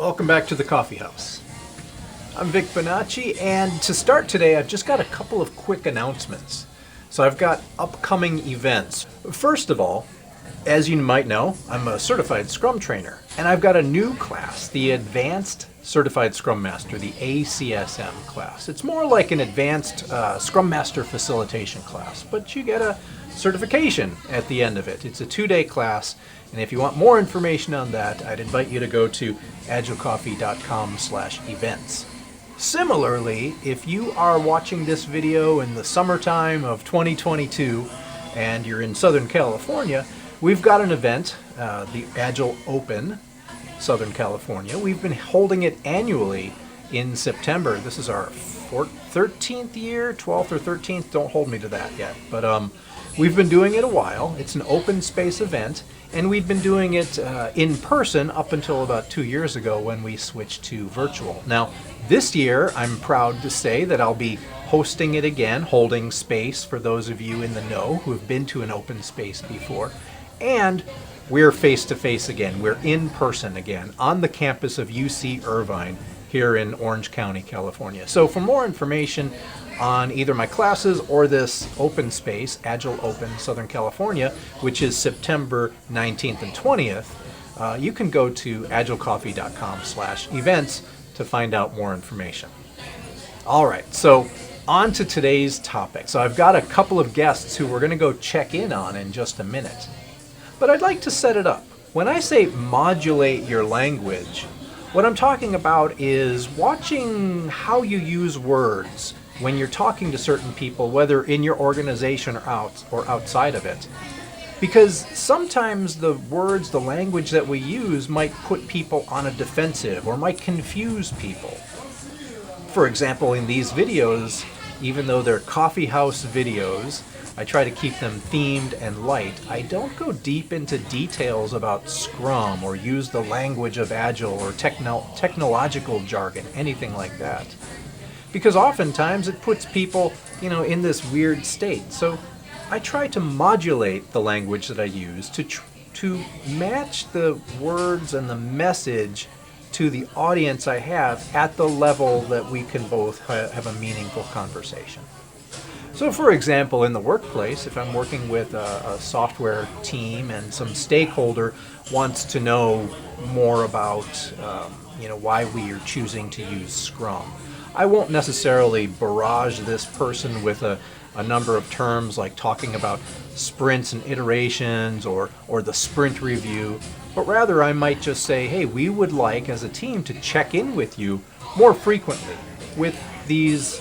Welcome back to the Coffeehouse. I'm Vic Bonacci, and to start today, I've just got a couple of quick announcements. So I've got upcoming events. First of all, as you might know, I'm a certified Scrum trainer, and I've got a new class, the Advanced Certified Scrum Master, the A-CSM class. It's more like an advanced Scrum Master facilitation class, but you get a certification at the end of it. It's a 2-day class, and if you want more information on that, I'd invite you to go to agilecoffee.com/events. Similarly, if you are watching this video in the summertime of 2022 and you're in Southern California, we've got an event, the Agile Open, Southern California. We've been holding it annually in September. This is our 13th year, 12th or 13th, don't hold me to that yet. But we've been doing it a while. It's an open space event, and we've been doing it in person up until about 2 years ago when we switched to virtual. Now, this year, I'm proud to say that I'll be hosting it again, holding space for those of you in the know who have been to an open space before. And we're face-to-face again. We're in person again on the campus of UC Irvine here in Orange County, California. So for more information on either my classes or this open space, Agile Open Southern California, which is September 19th and 20th, you can go to agilecoffee.com/events to find out more information. All right, so on to today's topic. So I've got a couple of guests who we're going to go check in on in just a minute. But I'd like to set it up. When I say modulate your language, what I'm talking about is watching how you use words when you're talking to certain people, whether in your organization or outside of it. Because sometimes the words, the language that we use might put people on a defensive or might confuse people. For example, in these videos, even though they're Coffeehouse videos, I try to keep them themed and light. I don't go deep into details about Scrum or use the language of Agile or technological jargon, anything like that. Because oftentimes it puts people, in this weird state. So I try to modulate the language that I use to match the words and the message to the audience I have at the level that we can both have a meaningful conversation. So for example, in the workplace, if I'm working with a software team and some stakeholder wants to know more about why we are choosing to use Scrum, I won't necessarily barrage this person with a number of terms like talking about sprints and iterations or the sprint review, but rather I might just say, hey, we would like as a team to check in with you more frequently with these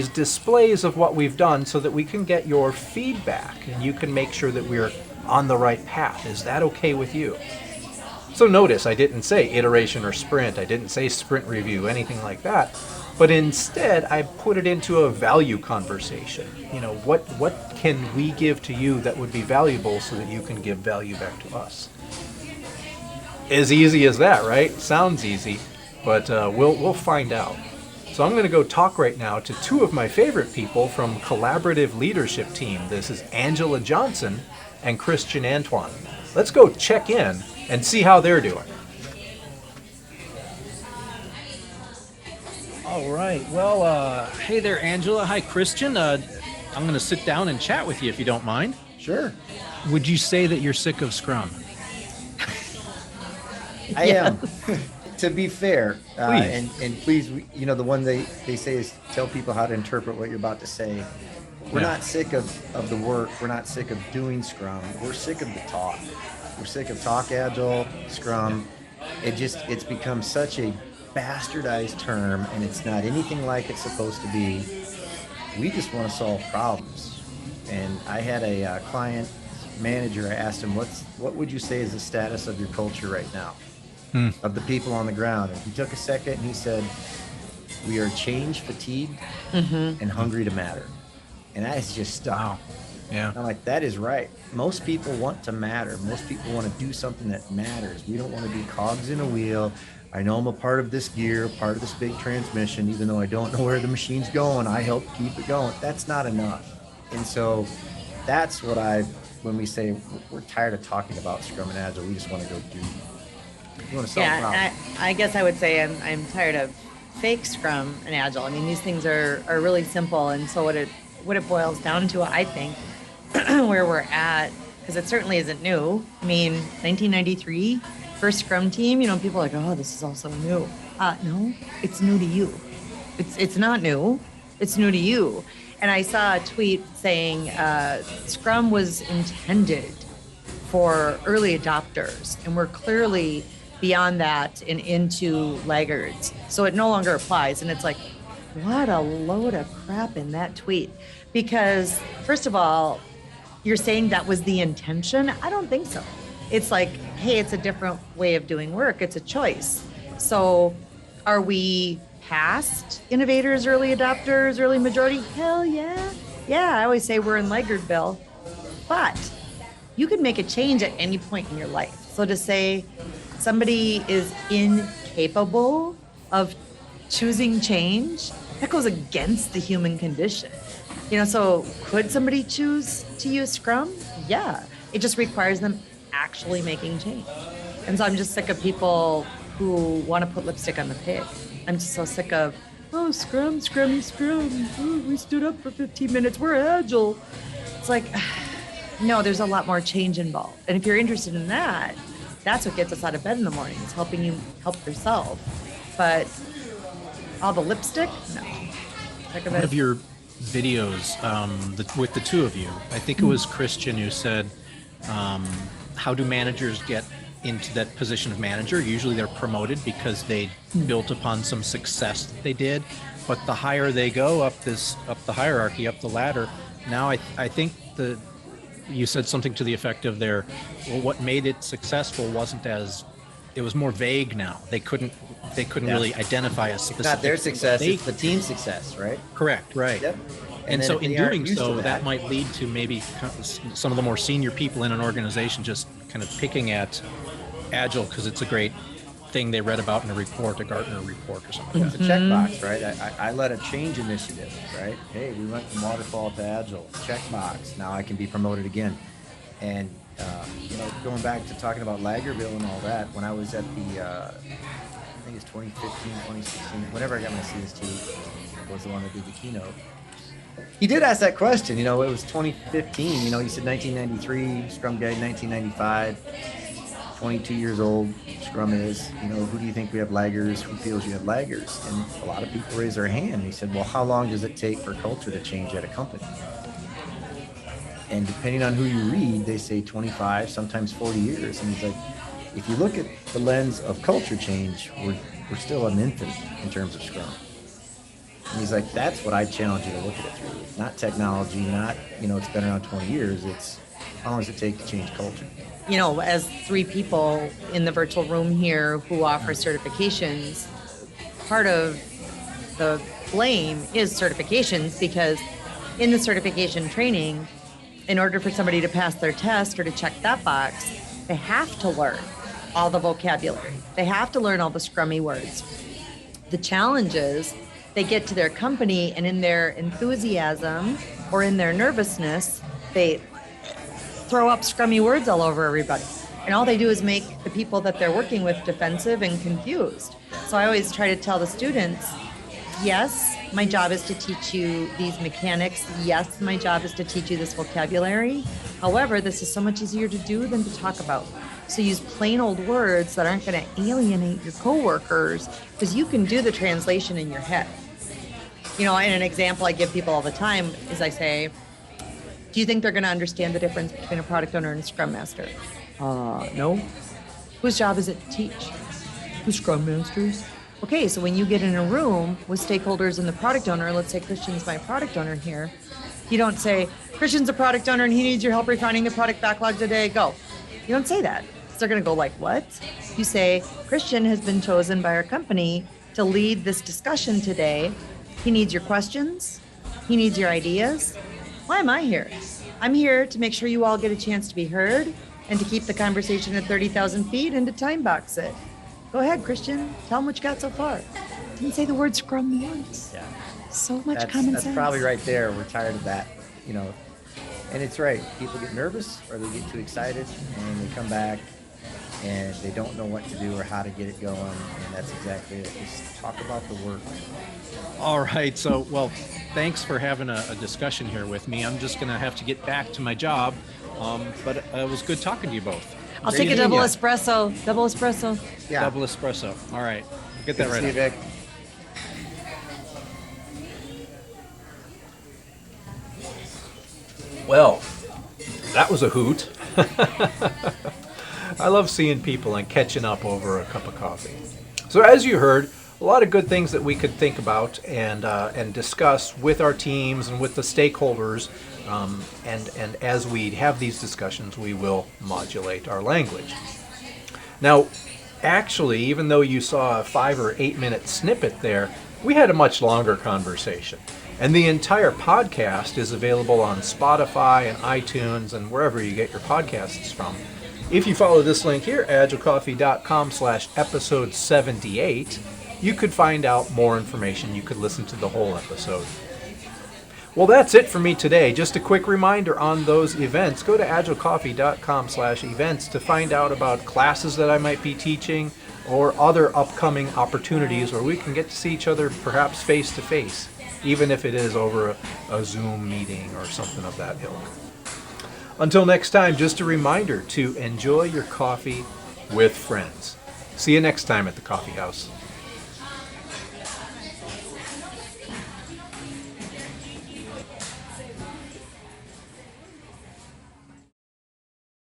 displays of what we've done so that we can get your feedback and you can make sure that we're on the right path. Is that okay with you? So notice I didn't say iteration or sprint. I didn't say sprint review, anything like that. But instead, I put it into a value conversation. What can we give to you that would be valuable so that you can give value back to us? As easy as that, right? Sounds easy, but we'll find out. So I'm going to go talk right now to two of my favorite people from Collaborative Leadership Team. This is Angela Johnson and Christian Antoine. Let's go check in and see how they're doing. All right. Well, hey there, Angela. Hi, Christian. I'm going to sit down and chat with you if you don't mind. Sure. Would you say that you're sick of Scrum? I am. To be fair, Please. and please, the one they say is tell people how to interpret what you're about to say. We're not sick of the work. We're not sick of doing Scrum. We're sick of the talk. We're sick of talk Agile, Scrum. It's become such a bastardized term, and it's not anything like it's supposed to be. We just want to solve problems. And I had a client manager. I asked him, what would you say is the status of your culture right now? Of the people on the ground. And he took a second and he said, we are change fatigued and hungry to matter. And that is just stuck. Wow. Yeah. And I'm like, that is right. Most people want to matter. Most people want to do something that matters. We don't want to be cogs in a wheel. I know I'm a part of this gear, part of this big transmission, even though I don't know where the machine's going, I help keep it going. That's not enough. And so that's what when we say we're tired of talking about Scrum and Agile, we just want to go do You want to solve problems. Yeah, I guess I would say I'm tired of fake Scrum and Agile. I mean, these things are really simple, and so what it boils down to, I think, where we're at, because it certainly isn't new. I mean, 1993, first Scrum team. You know, people are like, oh, this is all so new. No, it's new to you. It's not new. It's new to you. And I saw a tweet saying Scrum was intended for early adopters, and we're clearly beyond that and into laggards. So it no longer applies. And it's like, what a load of crap in that tweet. Because first of all, you're saying that was the intention? I don't think so. It's like, hey, it's a different way of doing work. It's a choice. So are we past innovators, early adopters, early majority? Hell yeah. Yeah, I always say we're in Laggardville. But you can make a change at any point in your life. So to say somebody is incapable of choosing change, that goes against the human condition. You know, so could somebody choose to use Scrum? Yeah. It just requires them actually making change. And so I'm just sick of people who want to put lipstick on the pig. I'm just so sick of, oh, Scrum. Oh, we stood up for 15 minutes. We're Agile. It's like, no, there's a lot more change involved. And if you're interested in that, that's what gets us out of bed in the morning, is helping you help yourself. But all the lipstick, no. One of your videos with the two of you, I think it was Christian who said, how do managers get into that position of manager? Usually they're promoted because they built upon some success that they did. But the higher they go up the hierarchy, up the ladder, now I think you said something to the effect of what made it successful it was more vague now. They couldn't really identify a specific. It's not their success, it's the team's success, right? Correct, right. Yep. And so in doing so, that might lead to maybe some of the more senior people in an organization just kind of picking at Agile because it's a great thing they read about in a report, a Gartner report or something like that. It's a checkbox, right? I led a change initiative, right? Hey, we went from waterfall to Agile, checkbox. Now I can be promoted again. And, going back to talking about Lagerville and all that, when I was at the, I think it's 2015, 2016, whenever I got my CS2, was the one that did the keynote. He did ask that question, it was 2015, he said 1993, Scrum Guide 1995, 22 years old, Scrum is, who do you think we have laggers? Who feels you have laggers? And a lot of people raised their hand. He said, well, how long does it take for culture to change at a company? And depending on who you read, they say 25, sometimes 40 years. And he's like, if you look at the lens of culture change, we're still an infant in terms of Scrum. And he's like, that's what I challenge you to look at it through. Not technology, not, it's been around 20 years. It's how long does it take to change culture? As three people in the virtual room here who offer certifications, part of the blame is certifications, because in the certification training, in order for somebody to pass their test or to check that box, they have to learn all the vocabulary. They have to learn all the scrummy words. The challenge is they get to their company, and in their enthusiasm or in their nervousness, they throw up scrummy words all over everybody. And all they do is make the people that they're working with defensive and confused. So I always try to tell the students, yes, my job is to teach you these mechanics. Yes, my job is to teach you this vocabulary. However, this is so much easier to do than to talk about. So use plain old words that aren't going to alienate your coworkers, because you can do the translation in your head. And an example I give people all the time is I say, do you think they're going to understand the difference between a product owner and a Scrum Master? No. Whose job is it to teach? The Scrum Masters. Okay, so when you get in a room with stakeholders and the product owner, let's say Christian's my product owner here, you don't say, Christian's a product owner and he needs your help refining the product backlog today, go. You don't say that. So they're going to go like, what? You say, Christian has been chosen by our company to lead this discussion today. He needs your questions. He needs your ideas. Why am I here? I'm here to make sure you all get a chance to be heard and to keep the conversation at 30,000 feet and to time box it. Go ahead, Christian. Tell them what you got so far. Didn't say the word Scrum once. Yeah. So much common sense. That's probably right there. We're tired of that, And it's right. People get nervous or they get too excited and they come back and they don't know what to do or how to get it going. And that's exactly it. Just talk about the work. All right. So, well, thanks for having a discussion here with me. I'm just going to have to get back to my job. But it was good talking to you both. I'll Great take a seeing double ya. espresso. Double espresso. Yeah. Double espresso. All right. Get that Good to right see you, up. Vic. Well, that was a hoot. I love seeing people and catching up over a cup of coffee. So as you heard, a lot of good things that we could think about and discuss with our teams and with the stakeholders. And as we have these discussions, we will modulate our language. Now, actually, even though you saw a 5 or 8 minute snippet there, we had a much longer conversation. And the entire podcast is available on Spotify and iTunes and wherever you get your podcasts from. If you follow this link here, agilecoffee.com/episode 78, you could find out more information. You could listen to the whole episode. Well, that's it for me today. Just a quick reminder on those events. Go to agilecoffee.com/events to find out about classes that I might be teaching or other upcoming opportunities where we can get to see each other perhaps face to face, even if it is over a Zoom meeting or something of that ilk. Until next time, just a reminder to enjoy your coffee with friends. See you next time at the Coffeehouse.